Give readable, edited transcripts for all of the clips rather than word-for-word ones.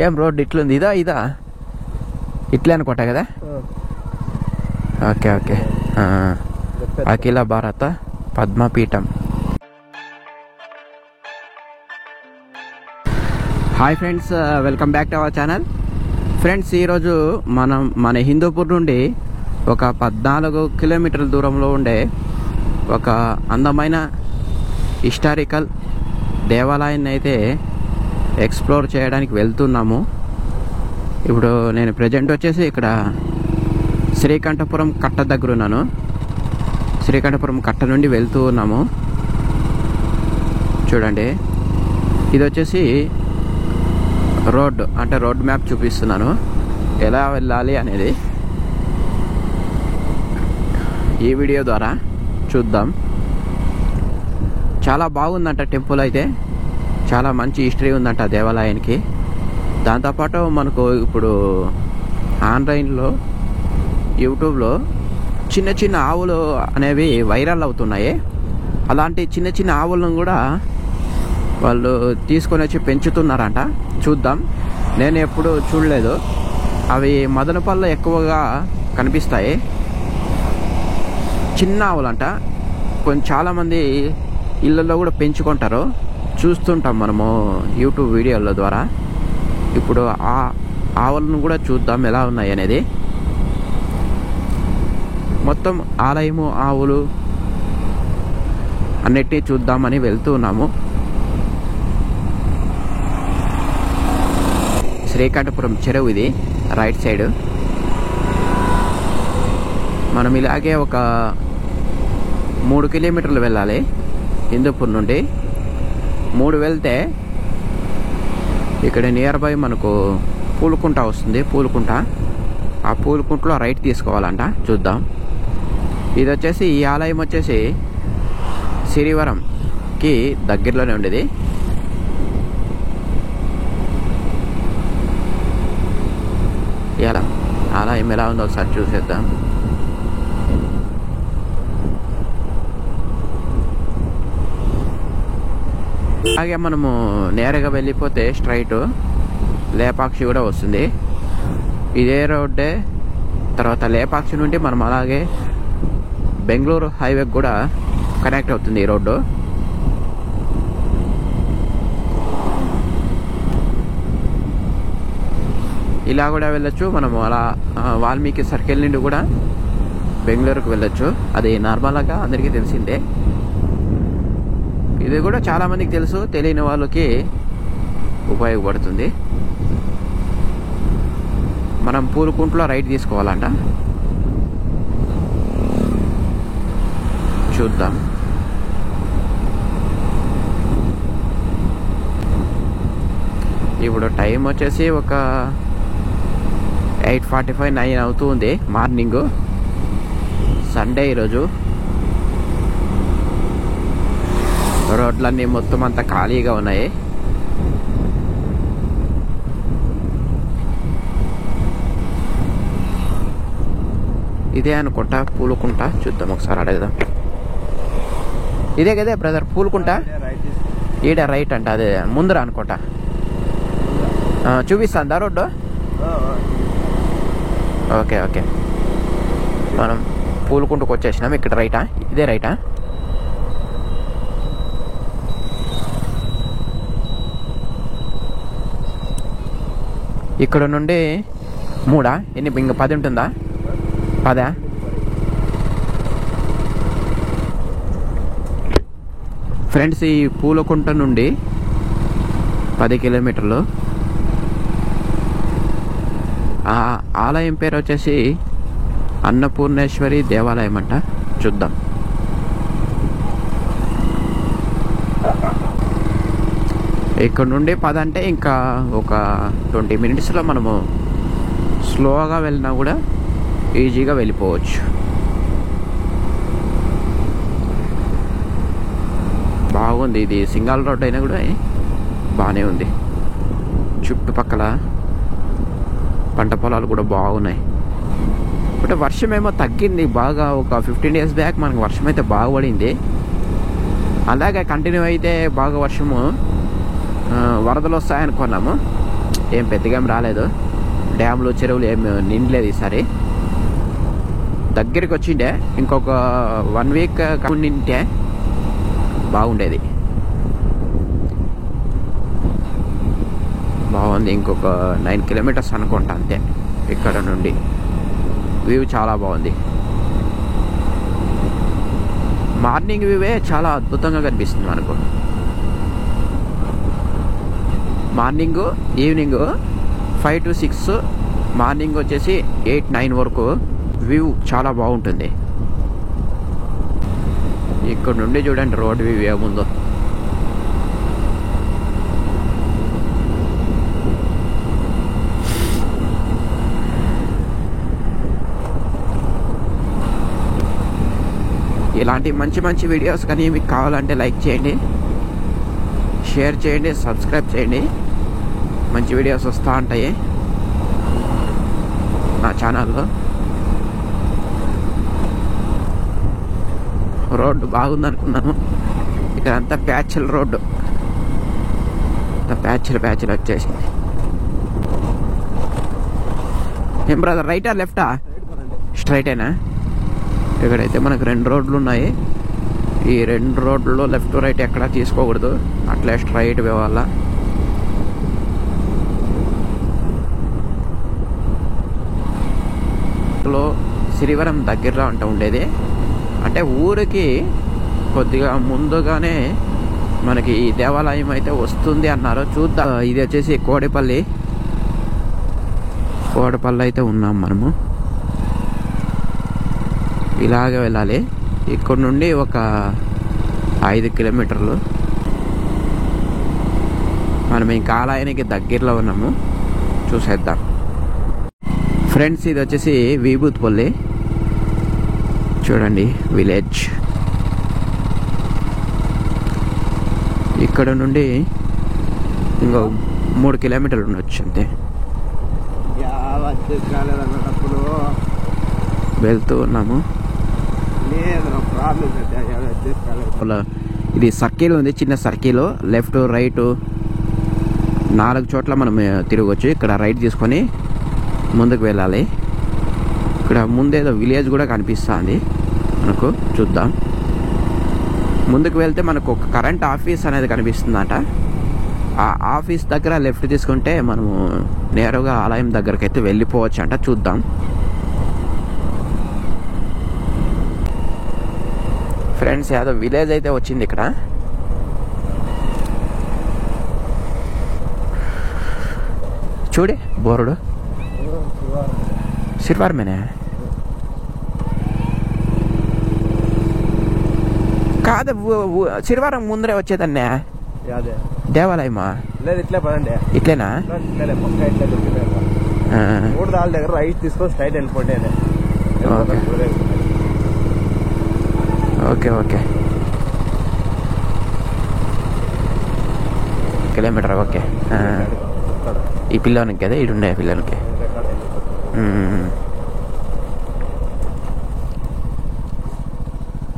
ఏం రోడ్ ఇట్లుంది? ఇదా ఇట్లే అనుకుంటా కదా. Okay okay. అఖిల భారత పద్మపీఠం. Hi friends, welcome back to our channel. Friends, ఈరోజు మన హిందూపూర్ నుండి ఒక 14 కిలోమీటర్ల దూరంలో ఉండే ఒక అందమైన హిస్టారికల్ దేవాలయాన్ని అయితే ఎక్స్ప్లోర్ చేయడానికి వెళ్తున్నాము. ఇప్పుడు నేను ప్రజెంట్ వచ్చేసి ఇక్కడ శ్రీకంఠపురం కట్ట దగ్గర ఉన్నాను. శ్రీకంఠపురం కట్ట నుండి వెళ్తూ ఉన్నాము. చూడండి, ఇది వచ్చేసి రోడ్ మ్యాప్ చూపిస్తున్నాను, ఎలా వెళ్ళాలి అనేది ఈ వీడియో ద్వారా చూద్దాం. చాలా బాగుందంట టెంపుల్ అయితే, చాలా మంచి హిస్టరీ ఉందంట దేవాలయానికి. దాంతోపాటు మనకు ఇప్పుడు ఆన్లైన్లో యూట్యూబ్లో చిన్న చిన్న ఆవులు అనేవి వైరల్ అవుతున్నాయి. అలాంటి చిన్న చిన్న ఆవులను కూడా వాళ్ళు తీసుకొని వచ్చి పెంచుతున్నారంట. చూద్దాం, నేను ఎప్పుడు చూడలేదు. అవి మదనపల్లిలో ఎక్కువగా కనిపిస్తాయి, చిన్న ఆవులంట. చాలామంది ఇళ్ళల్లో కూడా పెంచుకుంటారు, చూస్తుంటాం మనము యూట్యూబ్ వీడియోల ద్వారా. ఇప్పుడు ఆ ఆవులను కూడా చూద్దాం ఎలా ఉన్నాయి అనేది. మొత్తం ఆలయము, ఆవులు అన్నిటినీ చూద్దామని వెళ్తున్నాము. శ్రీకంఠపురం చెరువు ఇది, రైట్ సైడ్. మనం ఇలాగే ఒక 3 కిలోమీటర్లు వెళ్ళాలి హిందూపూర్ నుండి. 3 వెళ్తే ఇక్కడ నియర్ బై మనకు పూలకుంట వస్తుంది. ఆ పూలకుంటలో రైట్ తీసుకోవాలంట. చూద్దాం. ఇది వచ్చేసి ఈ ఆలయం వచ్చేసి సిరివరంకి దగ్గరలోనే ఉండేది. ఎలా ఆలయం ఎలా ఉందో ఒకసారి చూసేద్దాం. అలాగే మనము నేరుగా వెళ్ళిపోతే స్ట్రైట్ లేపాక్షి కూడా వస్తుంది. ఇదే రోడ్డే. తర్వాత లేపాక్షి నుండి మనం అలాగే బెంగళూరు హైవే కూడా కనెక్ట్ అవుతుంది ఈ రోడ్డు. ఇలా కూడా వెళ్ళొచ్చు మనము. అలా వాల్మీకి సర్కిల్ నుండి కూడా బెంగళూరుకు వెళ్ళొచ్చు. అది నార్మల్గా అందరికీ తెలిసిందే. ఇది కూడా చాలా మందికి తెలుసు, తెలియని వాళ్ళకి ఉపయోగపడుతుంది. మనం పూలకుంటలో రైట్ తీసుకోవాలంట. చూద్దాం. ఇప్పుడు టైం వచ్చేసి ఒక 8:45, 9 అవుతుంది మార్నింగ్. సండే ఈరోజు. రోడ్లన్నీ మొత్తం అంతా ఖాళీగా ఉన్నాయి. ఇదే అనుకుంటా పూలకుంట. చూద్దాం, ఒకసారి అడుగుదాం. ఇదే కదే బ్రదర్ పూలకుంట? ఈడ రైట్ అంట. అదే ముందర అనుకుంటా. చూపిస్తుందా రోడ్డు? Okay okay. మనం పూలకుంటకు వచ్చేసినాం. ఇక్కడ రైటా? ఇదే రైటా? ఇక్కడ నుండి 3 ఎన్ని? ఇంకా 10 ఉంటుందా? 10. ఫ్రెండ్స్, ఈ పూలకుంట నుండి 10 కిలోమీటర్లు. ఆ ఆలయం పేరు వచ్చేసి అన్నపూర్ణేశ్వరి దేవాలయం అంట. చూద్దాం. ఇక్కడ నుండి 10 అంటే ఇంకా ఒక 20 మినిట్స్లో మనము స్లోగా వెళ్ళినా కూడా ఈజీగా వెళ్ళిపోవచ్చు. బాగుంది. ఇది సింగల్ రోడ్ అయినా కూడా బాగానే ఉంది. చుట్టుపక్కల పంట పొలాలు కూడా బాగున్నాయి. ఇప్పుడు వర్షం ఏమో తగ్గింది బాగా. ఒక 15 days బ్యాక్ మనకు వర్షం అయితే బాగా పడింది. అలాగే కంటిన్యూ అయితే బాగా వర్షము, వరదలు వస్తాయనుకున్నాము. ఏం పెద్దగా ఏం రాలేదు. డ్యాములు చెరువులు ఏం నిండలేదు ఈసారి. దగ్గరికి వచ్చిండే ఇంకొక 1 వీక్ నింటే బాగుండేది. బాగుంది. ఇంకొక 9 కిలోమీటర్స్ అనుకుంటా అంతే ఇక్కడ నుండి. వ్యూ చాలా బాగుంది. మార్నింగ్ వ్యూవే చాలా అద్భుతంగా కనిపిస్తుంది మనకు. మార్నింగ్ ఈవినింగ్ 5 to 6, మార్నింగ్ వచ్చేసి 8, 9 వరకు వ్యూ చాలా బాగుంటుంది. ఇక్కడ నుండి చూడండి రోడ్ వ్యూ ఏముందో. ఇలాంటి మంచి మంచి వీడియోస్ కానీ మీకు కావాలంటే లైక్ చేయండి, షేర్ చేయండి, సబ్స్క్రైబ్ చేయండి. మంచి వీడియోస్ వస్తూ ఉంటాయి నా ఛానల్లో. రోడ్డు బాగుంది అనుకున్నాను. ఇక్కడ అంతా ప్యాచ్ల రోడ్డు, ప్యాచ్లు వచ్చేసింది. ఏం బ్రదర్, రైటా లెఫ్టా? స్ట్రైటేనా? ఇక్కడైతే మనకు 2 రోడ్లు ఉన్నాయి. ఈ 2 రోడ్లలో లెఫ్ట్ రైట్ ఎక్కడా తీసుకోకూడదు, అట్లే స్ట్రైట్ పోవాల. సిరివరం దగ్గరలో అంటూ ఉండేది. అంటే ఊరికి కొద్దిగా ముందుగానే మనకి ఈ దేవాలయం అయితే వస్తుంది అన్నారు. చూద్దాం. ఇది వచ్చేసి కోడిపల్లి అయితే ఉన్నాం మనము. ఇలాగే వెళ్ళాలి. ఇక్కడ నుండి ఒక 5 కిలోమీటర్లు. మనం ఇంకా ఆలయానికి దగ్గరలో ఉన్నాము, చూసేద్దాం. ఫ్రెండ్స్, ఇది వచ్చేసి విభూతిపల్లి చూడండి, విలేజ్. ఇక్కడ నుండి ఇంకో 3 కిలోమీటర్లు ఉండొచ్చు అంతే. వెళ్తూ ఉన్నాము. ఇది సర్కిల్ ఉంది, చిన్న సర్కిల్. లెఫ్ట్ రైట్ 4 చోట్ల మనం తిరగవచ్చు. ఇక్కడ రైట్ తీసుకొని ముందుకు వెళ్ళాలి. ఇక్కడ ముందేదో విలేజ్ కూడా కనిపిస్తుంది మనకు, చూద్దాం. ముందుకు వెళ్తే మనకు ఒక కరెంట్ ఆఫీస్ అనేది కనిపిస్తుందట. ఆ ఆఫీస్ దగ్గర లెఫ్ట్ తీసుకుంటే మనము నేరుగా ఆలయం దగ్గరికి అయితే వెళ్ళిపోవచ్చు అంట. చూద్దాం. ఫ్రెండ్స్, ఏదో విలేజ్ అయితే వచ్చింది ఇక్కడ. చూడే బోర్డు సిరివారమేనే కాదు, సిరివారం ముందరే వచ్చేదన్నే దేవాలయమా? లేదు, ఇట్లే పదండి. ఇట్లేనా? మూడు దాళ్ళ దగ్గర రైట్ తీసుకొని స్ట్రైట్ వెళ్ళిపోండి. Okay okay, kilometre. ఓకే, ఈ పిల్లోనికి కదా ఇడుండే పిల్లలకి.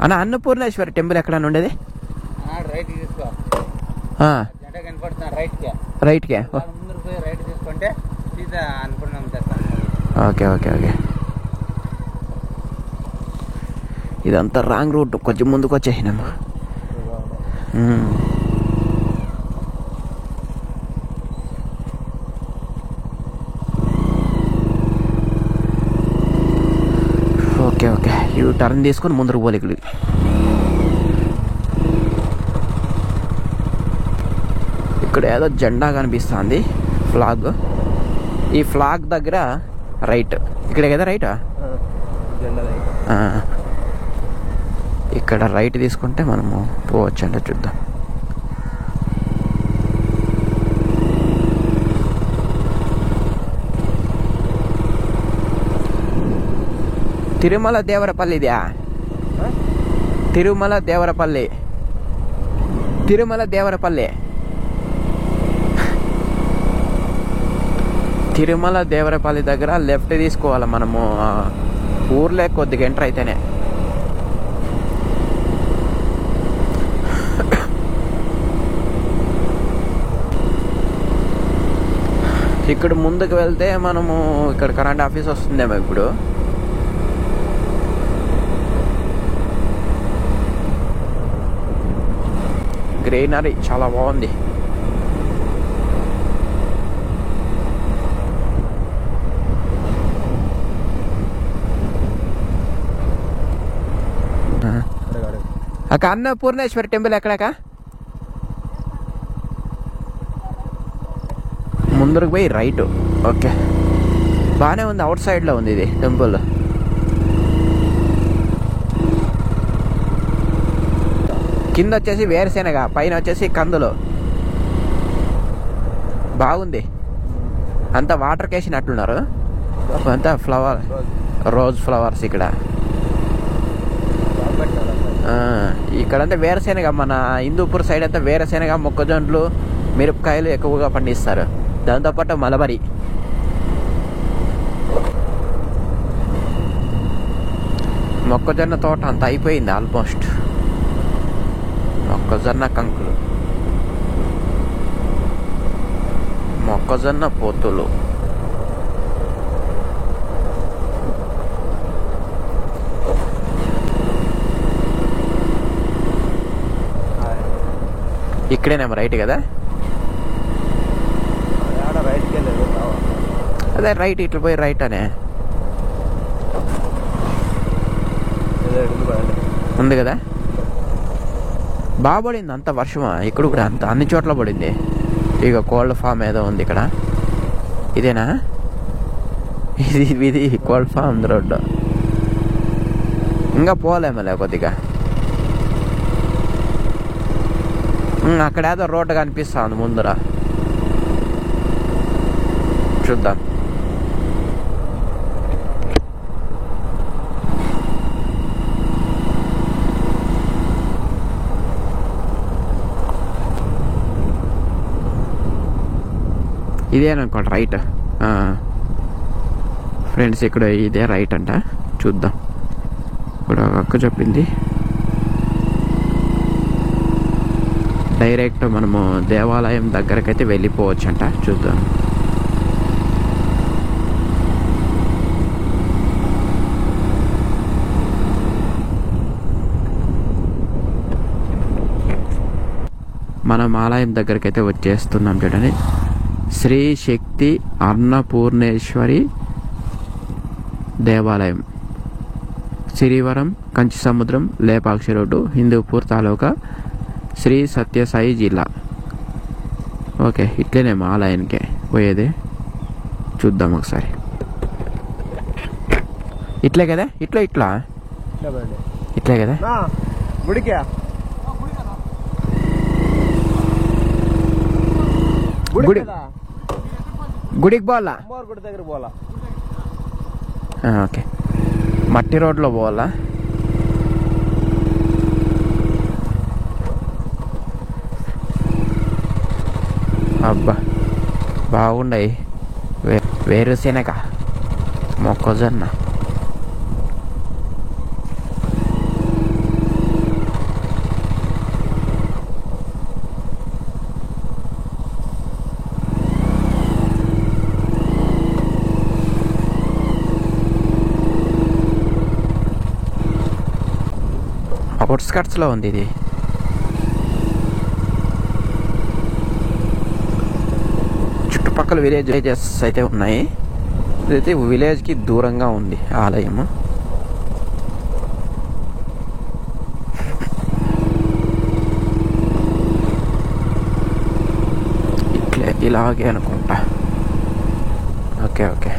అన్న, అన్నపూర్ణేశ్వరి టెంపుల్ ఎక్కడ ఉండేది? రైట్కే. Okay okay okay. ఇదంతా రాంగ్ రూట్, కొంచెం ముందుకు వచ్చేసినాము. ఓకే ఓకే, యూ టర్న్ తీసుకొని ముందుకు పోలే. ఇక్కడ ఏదో జెండా కనిపిస్తుంది, ఫ్లాగ్. ఈ ఫ్లాగ్ దగ్గర రైట్, ఇక్కడే కదా రైట్. ఇక్కడ రైట్ తీసుకుంటే మనము పోవచ్చు అంటే చూద్దాం. తిరుమల దేవరపల్లిదా? తిరుమల దేవరపల్లి, తిరుమల దేవరపల్లి, తిరుమల దేవరపల్లి దగ్గర లెఫ్ట్ తీసుకోవాలి మనము. ఊర్లే కొద్దిగా ఎంటర్ అయితేనే. ఇక్కడ ముందుకు వెళ్తే మనము ఇక్కడ కరెంట్ ఆఫీస్ వస్తుందేమో ఇప్పుడు. గ్రీనరీ చాలా బాగుంది. అక్క అన్నపూర్ణేశ్వరి టెంపుల్ ఎక్కడాక? ముందరకు పోయి రైట్. ఓకే, బాగానే ఉంది. అవుట్ సైడ్లో ఉంది ఇది టెంపుల్. కింద వచ్చేసి వేరుశెనగ, పైన వచ్చేసి కందులు. బాగుంది. అంతా వాటర్ కేసినట్లున్నారు. అంతా ఫ్లవర్, రోజ్ ఫ్లవర్స్ ఇక్కడ. ఇక్కడంతా వేరుశెనగ, మన హిందూపూర్ సైడ్ అంతా వేరుశెనగ, మొక్కజొన్నలు, మిరపకాయలు ఎక్కువగా పండిస్తారు. దాంతోపాటు మలబరి. మొక్కజొన్న తోట అంత అయిపోయింది ఆల్మోస్ట్. మొక్కజొన్న కంకులు, మొక్కజొన్న పొత్తులు. ఇక్కడేనేమో రైట్ కదా? అదే రైట్, ఇట్లా పోయి రైట్ అనే ఉంది కదా. బాగా పడింది అంత వర్షమా ఇక్కడ కూడా, అంత అన్ని చోట్ల పడింది. ఇక కోల్డ్ ఫామ్ ఏదో ఉంది ఇక్కడ. ఇదేనా ఇది కోల్డ్ ఫామ్ రోడ్డు. ఇంకా పోలేమలే కొద్దిగా. అక్కడ ఏదో రోడ్డు కనిపిస్తా ఉంది ముందర, చూద్దాం. ఇదేననుకోండి రైట్. ఫ్రెండ్స్ ఇక్కడ ఇదే రైట్ అంట. చూద్దాం. ఇప్పుడు అక్క చెప్పింది డైరెక్ట్ మనము దేవాలయం దగ్గరకైతే వెళ్ళిపోవచ్చంట. చూద్దాం. మనం ఆలయం దగ్గరకైతే వచ్చేస్తున్నాం. చూడండి, శ్రీ శక్తి అన్నపూర్ణేశ్వరి దేవాలయం, సిరివరం, కంచి సముద్రం, లేపాక్షి రోడ్డు, హిందూపూర్ తాలూకా, శ్రీ సత్యసాయి జిల్లా. ఓకే, ఇట్లనేమో ఆలయానికి పోయేది. చూద్దాం ఒకసారి. ఇట్లే కదా? ఇట్లా ఇట్లే కదా? గుడికి పోవాలా? ఓకే, మట్టి రోడ్లో పోవాలా? అబ్బా బాగున్నాయి. వేరుశెనగ, మొక్కజొన్న. అవుట్స్కట్స్లో ఉంది ఇది. చుట్టుపక్కల విలేజెస్ అయితే ఉన్నాయి. ఇదైతే విలేజ్కి దూరంగా ఉంది ఆలయము. ఇలాగే అనుకుంటా. ఓకే ఓకే,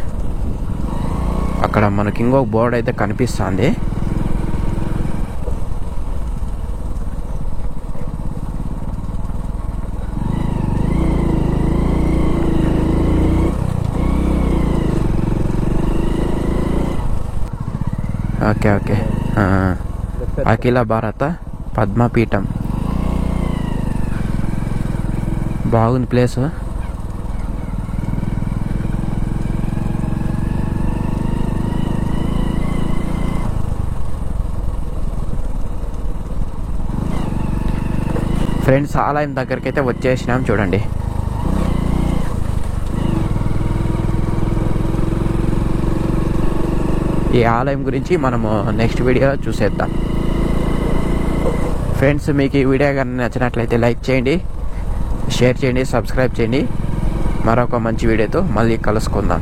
అక్కడ మనకి ఇంకొక బోర్డు అయితే కనిపిస్తుంది. ఓకే ఓకే, అఖిల భారత పద్మపీఠం. బాగుంది ప్లేస్. ఫ్రెండ్స్, ఆలయం దగ్గరికి అయితే వచ్చేసినాం. చూడండి, ఈ ఆలయం గురించి మనము నెక్స్ట్ వీడియో చూసేద్దాం. ఫ్రెండ్స్, మీకు ఈ వీడియో కానీ నచ్చినట్లయితే లైక్ చేయండి, షేర్ చేయండి, సబ్స్క్రైబ్ చేయండి. మరొక మంచి వీడియోతో మళ్ళీ కలుసుకుందాం.